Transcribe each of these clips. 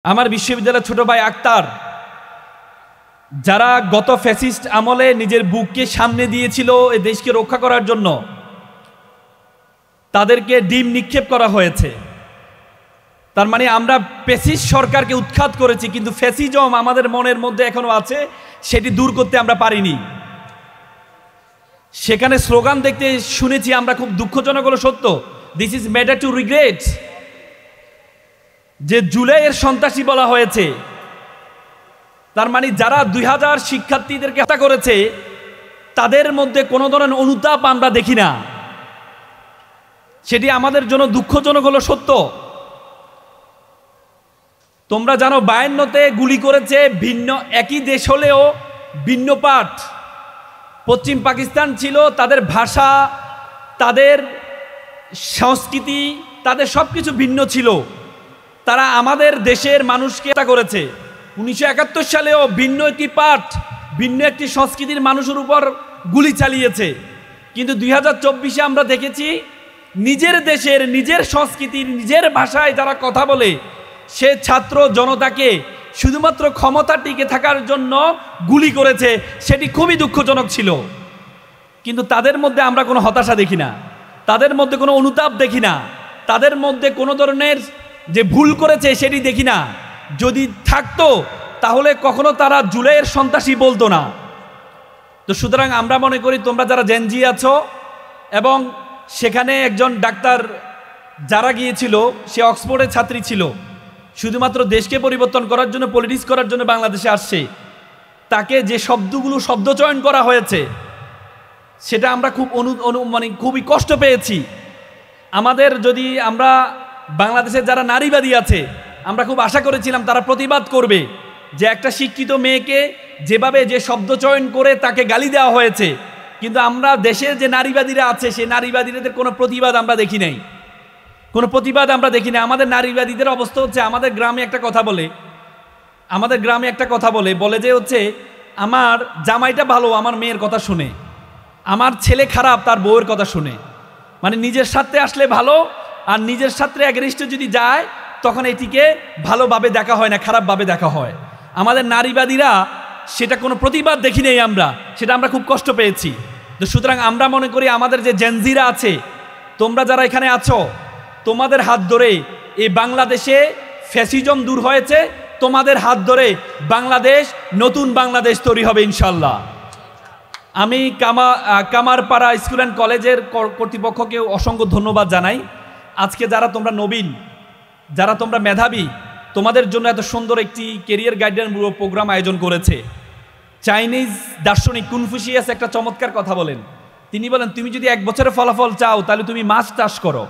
আমার বিশ্ববিদ্যালয়ের ছোট ভাই আক্তার, যারা গত ফ্যাসিস্ট আমলে নিজের বুককে সামনে দিয়েছিল এই দেশকে রক্ষা করার জন্য, তাদেরকে ডিম নিক্ষেপ করা হয়েছে। তার মানে আমরা ফ্যাসিস্ট সরকারকে উৎখাত করেছি, কিন্তু ফ্যাসিজম আমাদের মনের মধ্যে এখনো আছে, সেটি দূর করতে আমরা পারিনি। সেখানে স্লোগান দেখতে শুনেছি আমরা, খুব দুঃখজনক হলো সত্য, this is matter to regret, যে জুলাইয়ের সন্ত্রাসী বলা হয়েছে। তার মানে যারা 2000 শিক্ষার্থীদেরকে হত্যা করেছে, তাদের মধ্যে কোনো ধরনের অনুতাপ আমরা দেখি না। সেটি আমাদের জন্য দুঃখজনক হলো সত্য। তোমরা জানো 52-তে গুলি করেছে, ভিন্ন একই দেশ হলেও ভিন্ন পাঠ। পশ্চিম পাকিস্তান ছিল, তাদের ভাষা, তাদের সংস্কৃতি, তাদের সব কিছু ভিন্ন ছিল। তারা আমাদের দেশের মানুষকে হত্যা করেছে। 1971 সালেও ভিন্ন একটি পাঠ, ভিন্ন একটি সংস্কৃতির মানুষের উপর গুলি চালিয়েছে। কিন্তু 2024-এ আমরা দেখেছি নিজের দেশের, নিজের সংস্কৃতির, নিজের ভাষায় যারা কথা বলে, সে ছাত্র জনতাকে শুধুমাত্র ক্ষমতা টিকে থাকার জন্য গুলি করেছে। সেটি খুবই দুঃখজনক ছিল। কিন্তু তাদের মধ্যে আমরা কোনো হতাশা দেখি না, তাদের মধ্যে কোনো অনুতাপ দেখি না, তাদের মধ্যে কোনো ধরনের যে ভুল করেছে সেটি দেখি না। যদি থাকতো তাহলে কখনো তারা জুলাইয়ের সন্ত্রাসী বলতো না। তো সুতরাং আমরা মনে করি তোমরা যারা জেনজি আছো, এবং সেখানে একজন ডাক্তার যারা গিয়েছিল, সে অক্সফোর্ডের ছাত্রী ছিল, শুধুমাত্র দেশকে পরিবর্তন করার জন্য, পলিটিক্স করার জন্য বাংলাদেশে আসছে। তাকে যে শব্দ চয়ন করা হয়েছে, সেটা আমরা খুব মানে খুবই কষ্ট পেয়েছি। আমাদের যদি আমরা বাংলাদেশের যারা নারীবাদী আছে, আমরা খুব আশা করেছিলাম তারা প্রতিবাদ করবে, যে একটা শিক্ষিত মেয়েকে যেভাবে যে শব্দ চয়ন করে তাকে গালি দেওয়া হয়েছে। কিন্তু আমরা দেশের যে নারীবাদীরা আছে, সেই নারীবাদীদের কোনো প্রতিবাদ আমরা দেখি নাই, কোনো প্রতিবাদ আমরা দেখি না। আমাদের নারীবাদীদের অবস্থা হচ্ছে, আমাদের গ্রামে একটা কথা বলে যে হচ্ছে, আমার জামাইটা ভালো আমার মেয়ের কথা শুনে, আমার ছেলে খারাপ তার বউয়ের কথা শুনে। মানে নিজের সাথে আসলে ভালো, আর নিজের সাথে এগেনিস্টে যদি যায় তখন এটিকে ভালোভাবে দেখা হয় না, খারাপভাবে দেখা হয়। আমাদের নারীবাদীরা সেটা কোনো প্রতিবাদ দেখি নেই আমরা, সেটা আমরা খুব কষ্ট পেয়েছি। তো সুতরাং আমরা মনে করি আমাদের যে জেনজিরা আছে, তোমরা যারা এখানে আছো, তোমাদের হাত ধরে এই বাংলাদেশে ফ্যাসিজম দূর হয়েছে, তোমাদের হাত ধরে বাংলাদেশ, নতুন বাংলাদেশ তৈরি হবে ইনশাল্লাহ। আমি কামারপাড়া স্কুল অ্যান্ড কলেজের কর্তৃপক্ষকে অসংখ্য ধন্যবাদ জানাই। আজকে যারা তোমরা নবীন, যারা তোমরা মেধাবী, তোমাদের জন্য এত সুন্দর একটি কেরিয়ার গাইডেন্স প্রোগ্রাম আয়োজন করেছে। চাইনিজ দার্শনিক কনফুসিয়াস একটা চমৎকার কথা বলেন। তিনি বলেন, তুমি যদি 1 বছরের ফলাফল চাও তাহলে তুমি মাছ চাষ করো,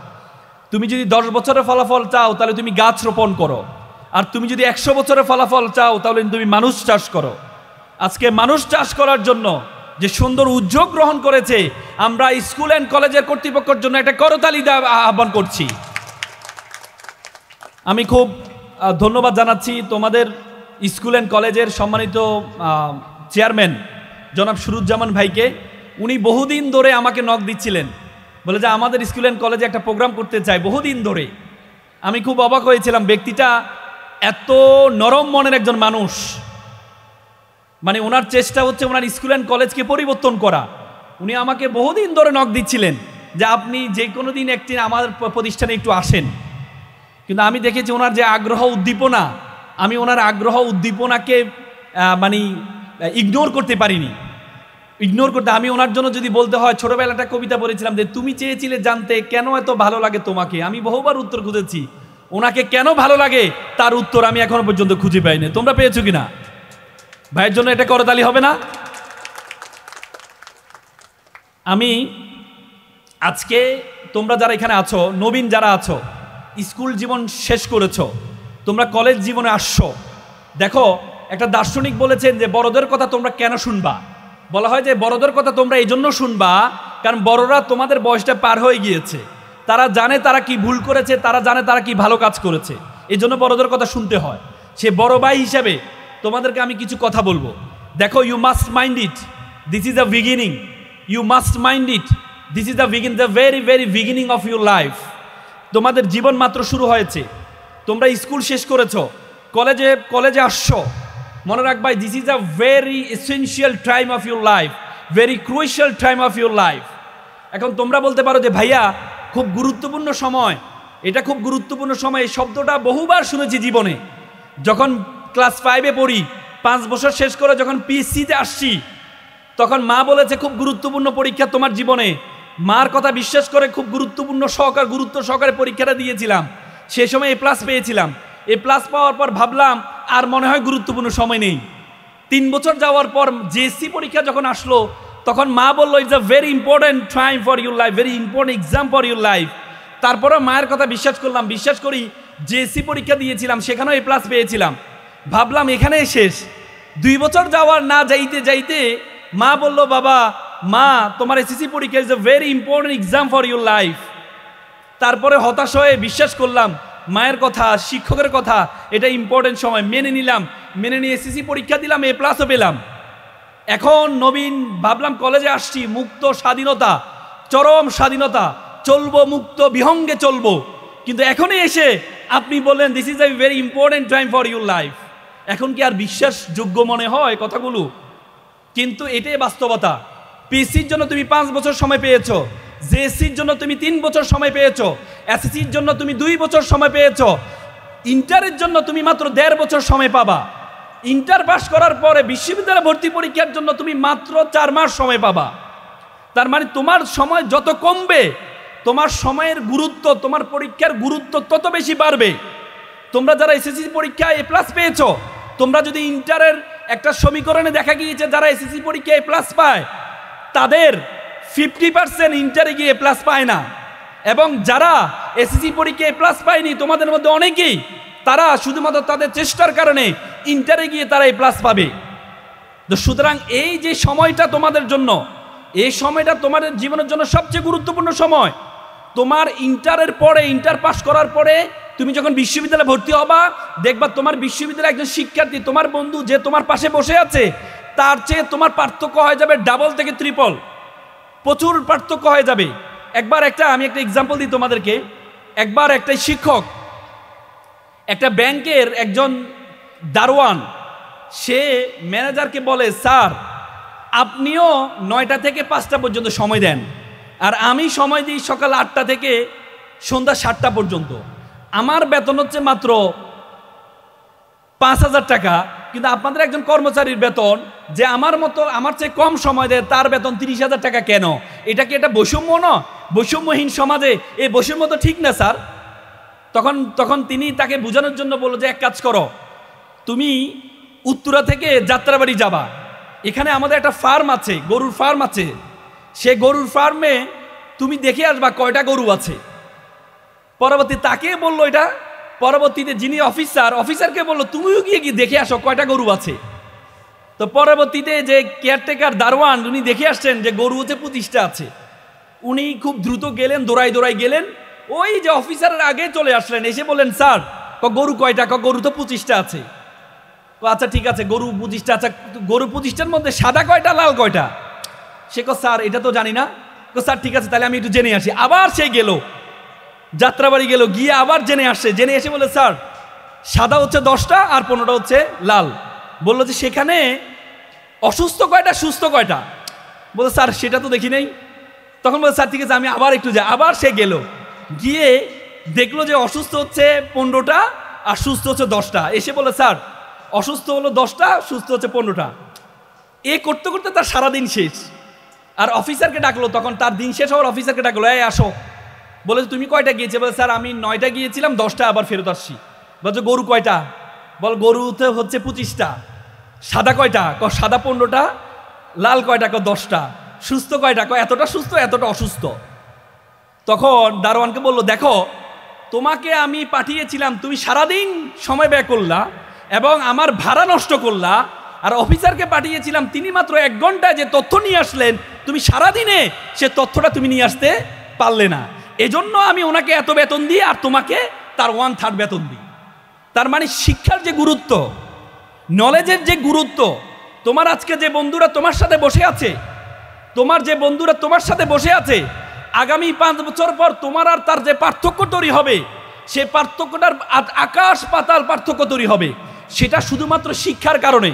তুমি যদি 10 বছরের ফলাফল চাও তাহলে তুমি গাছ রোপণ করো, আর তুমি যদি 100 বছরের ফলাফল চাও তাহলে তুমি মানুষ চাষ করো। আজকে মানুষ চাষ করার জন্য যে সুন্দর উদ্যোগ গ্রহণ করেছে, আমরা স্কুল অ্যান্ড কলেজের কর্তৃপক্ষের জন্য একটা করতালি আহ্বান করছি। আমি খুব ধন্যবাদ জানাচ্ছি তোমাদের স্কুল অ্যান্ড কলেজের সম্মানিত চেয়ারম্যান জনাব সুরুজ্জামান ভাইকে। উনি বহুদিন ধরে আমাকে নক দিচ্ছিলেন, বলে যে আমাদের স্কুল অ্যান্ড কলেজে একটা প্রোগ্রাম করতে চাই, বহুদিন ধরে। আমি খুব অবাক হয়েছিলাম, ব্যক্তিটা এত নরম মনের একজন মানুষ। মানে ওনার চেষ্টা হচ্ছে ওনার স্কুল অ্যান্ড কলেজকে পরিবর্তন করা। উনি আমাকে বহুদিন ধরে নক দিচ্ছিলেন যে আপনি যে কোনো দিন একটি আমার প্রতিষ্ঠানে একটু আসেন। কিন্তু আমি দেখেছি ওনার যে আগ্রহ উদ্দীপনা, আমি ওনার আগ্রহ উদ্দীপনাকে মানে ইগনোর করতে পারিনি। আমি ওনার জন্য যদি বলতে হয়, ছোটবেলা একটা কবিতা পড়েছিলাম যে তুমি চেয়েছিলে জানতে কেন এত ভালো লাগে তোমাকে। আমি বহুবার উত্তর খুঁজেছি, ওনাকে কেন ভালো লাগে তার উত্তর আমি এখনো পর্যন্ত খুঁজে পাইনি। তোমরা পেয়েছো কিনা? ভাইয়ের জন্য এটা করতালি হবে না? আমি আজকে তোমরা যারা এখানে আছো, নবীন যারা আছো, স্কুল জীবন শেষ করেছো, তোমরা কলেজ জীবনে আসছো। দেখো, একটা দার্শনিক বলেছেন যে বড়দের কথা তোমরা কেন শুনবা। বলা হয় যে বড়দের কথা তোমরা এই জন্য শুনবা কারণ বড়রা তোমাদের বয়সটা পার হয়ে গিয়েছে, তারা জানে তারা কি ভুল করেছে, তারা জানে তারা কি ভালো কাজ করেছে, এই জন্য বড়দের কথা শুনতে হয়। সে বড় ভাই হিসেবে তোমাদেরকে আমি কিছু কথা বলবো। দেখো, you must mind it, this is the beginning. You must mind it, this is the very very beginning of your life. তোমাদের জীবন মাত্র শুরু হয়েছে। তোমরা স্কুল শেষ করেছো, কলেজে কলেজে আসছো, মনে রাখবা this is a very essential time of your life, very crucial time of your life. এখন তোমরা বলতে পারো যে ভাইয়া খুব গুরুত্বপূর্ণ সময়, এটা খুব গুরুত্বপূর্ণ সময়, এই শব্দটা বহুবার শুনেছি জীবনে। যখন ক্লাস 5-এ পড়ি, 5 বছর শেষ করে যখন পিএসসিতে আসছি, তখন মা বলেছে খুব গুরুত্বপূর্ণ পরীক্ষা তোমার জীবনে। মার কথা বিশ্বাস করে খুব গুরুত্ব সহকারে পরীক্ষাটা দিয়েছিলাম। সেই সময় A+ পেয়েছিলাম। A+ পাওয়ার পর ভাবলাম আর মনে হয় গুরুত্বপূর্ণ সময় নেই। 3 বছর যাওয়ার পর JSC পরীক্ষা যখন আসলো, তখন মা বললো it's a very important time for your life, very important exam for your life. তারপরে মায়ের কথা বিশ্বাস করলাম, বিশ্বাস করি JSC পরীক্ষা দিয়েছিলাম, সেখানেও A+ পেয়েছিলাম। ভাবলাম এখানেই শেষ। 2 বছর যাওয়ার না যাইতে যাইতে মা বললো বাবা মা তোমার SSC পরীক্ষা is a very important exam for your life. তারপরে হতাশ হয়ে বিশ্বাস করলাম মায়ের কথা, শিক্ষকের কথা, এটা ইম্পর্টেন্ট সময়, মেনে নিলাম। মেনে নিয়ে SSC পরীক্ষা দিলাম, A+ও পেলাম। এখন নবীন ভাবলাম কলেজে আসছি, মুক্ত স্বাধীনতা, চরম স্বাধীনতা, চলবো মুক্ত বিহঙ্গে চলবো। কিন্তু এখনই এসে আপনি বললেন this is a very important time for your life. এখন কি আর বিশ্বাসযোগ্য মনে হয় কথাগুলো? কিন্তু এটাই বাস্তবতা। পিএসসির জন্য তুমি 5 বছর সময় পেয়েছো, JSCর জন্য তুমি 3 বছর সময় পেয়েছো, SSCর জন্য তুমি 2 বছর সময় পেয়েছো, ইন্টারের জন্য তুমি মাত্র 1.5 বছর সময় পাবা। ইন্টার পাস করার পরে বিশ্ববিদ্যালয় ভর্তি পরীক্ষার জন্য তুমি মাত্র 4 মাস সময় পাবা। তার মানে তোমার সময় যত কমবে, তোমার সময়ের গুরুত্ব, তোমার পরীক্ষার গুরুত্ব তত বেশি বাড়বে। তোমরা যারা SSC পরীক্ষায় A+ পেয়েছো, তোমরা যদি ইন্টারের একটা সমীকরণে দেখা গিয়েছে যারা SSC পরীক্ষায় A+ পায়, তাদের 50% ইন্টারে গিয়ে A+ পায় না। এবং যারা SSC পরীক্ষায় A+ পায়নি, তোমাদের মধ্যে অনেকেই, তারা শুধুমাত্র তাদের চেষ্টার কারণে ইন্টারে গিয়ে তারা A+ পাবে। তো সুতরাং এই যে সময়টা তোমাদের জন্য, এই সময়টা তোমাদের জীবনের জন্য সবচেয়ে গুরুত্বপূর্ণ সময়। তোমার ইন্টারের পরে, ইন্টার পাস করার পরে তুমি যখন বিশ্ববিদ্যালয়ে ভর্তি হবা, দেখবা তোমার বিশ্ববিদ্যালয়ে একজন শিক্ষার্থী, তোমার বন্ধু যে তোমার পাশে বসে আছে, তার চেয়ে তোমার পার্থক্য হয়ে যাবে ডাবল থেকে ট্রিপল, প্রচুর পার্থক্য হয়ে যাবে। আমি একটা এক্সাম্পল দিই তোমাদেরকে। একবার একটা শিক্ষক, একটা ব্যাংকের একজন দারোয়ান, সে ম্যানেজারকে বলে স্যার আপনিও 9টা থেকে 5টা পর্যন্ত সময় দেন, আর আমি সময় দিই সকাল 8টা থেকে সন্ধ্যা 7টা পর্যন্ত। আমার বেতন হচ্ছে মাত্র 5,000 টাকা, কিন্তু আপনাদের একজন কর্মচারীর বেতন যে আমার মতো, আমার চেয়ে কম সময় দেয়, তার বেতন 30,000 টাকা কেন? এটা কি এটা বৈষম্য না? বৈষম্যহীন সমাজে এই বৈষম্য তো ঠিক না স্যার। তখন তিনি তাকে বোঝানোর জন্য বলল যে এক কাজ করো, তুমি উত্তরা থেকে যাত্রাবাড়ি যাবা, এখানে আমাদের একটা ফার্ম আছে, গরুর ফার্ম আছে, সে গরুর ফার্মে তুমি দেখে আসবা কয়টা গরু আছে। পরবর্তী তাকে বললো এটা, পরবর্তীতে যিনি অফিসারকে বললো তুমিও গিয়ে দেখে আসো কয়টা গরু আছে। তো পরবর্তীতে যে কেয়ারটেকার দারোয়ান, উনি দেখে আসছেন যে গরু হচ্ছে 25টা আছে। উনি খুব দ্রুত গেলেন, দৌড়াই গেলেন, ওই যে অফিসারের আগে চলে আসলেন, এসে বললেন স্যার গরু কয়টা? গরু তো 25টা আছে। আচ্ছা ঠিক আছে, গরু 25টা, আচ্ছা গরু 25টার মধ্যে সাদা কয়টা, লাল কয়টা? সে স্যার এটা তো জানি না। স্যার ঠিক আছে, তাহলে আমি একটু জেনে আসি। আবার সে গেল, যাত্রাবাড়ি গেল, গিয়ে আবার জেনে এসে বলে স্যার সাদা হচ্ছে 10টা আর 15টা হচ্ছে লাল। বললো যে সেখানে অসুস্থ কয়টা, সুস্থ কয়টা? বলে স্যার সেটা তো দেখি নেই। তখন বলে স্যার ঠিক আছে আমি আবার একটু যাই। আবার সে গেল, গিয়ে দেখলো যে অসুস্থ হচ্ছে 15টা আর সুস্থ হচ্ছে 10টা। এসে বলে স্যার অসুস্থ হলো 10টা, সুস্থ হচ্ছে 15টা। এ করতে করতে তার সারাদিন শেষ। আর অফিসারকে ডাকলো, তখন তার দিন শেষ হওয়ার অফিসারকে ডাকলো, এই আসো। বলে তুমি কয়টা গিয়েছে? বলে স্যার আমি 9টা গিয়েছিলাম, 10টা আবার ফেরত আসছি। বলছে গরু কয়টা? বল গরুতে হচ্ছে 25টা। সাদা কয়টা? সাদা 15টা। লাল কয়টা? 10টা। সুস্থ কয়টা? এতটা সুস্থ, এতটা অসুস্থ। তখন দারোয়ানকে বললো দেখো তোমাকে আমি পাঠিয়েছিলাম, তুমি সারাদিন সময় ব্যয় করলা এবং আমার ভাড়া নষ্ট করলা, আর অফিসারকে পাঠিয়েছিলাম তিনি মাত্র 1 ঘন্টায় যে তথ্য নিয়ে আসলেন, তুমি সারাদিনে সে তথ্যটা তুমি নিয়ে আসতে পারলে না। এজন্য আমি ওনাকে এত বেতন দিই আর তোমাকে তার 1/3 বেতন দিই। তার মানে শিক্ষার যে গুরুত্ব, নলেজের যে গুরুত্ব, তোমার আজকে যে বন্ধুরা তোমার সাথে বসে আছে, আগামী 5 বছর পর তোমার আর তার যে পার্থক্য তৈরি হবে, সে পার্থক্যটার আকাশ পাতাল পার্থক্য তৈরি হবে। সেটা শুধুমাত্র শিক্ষার কারণে।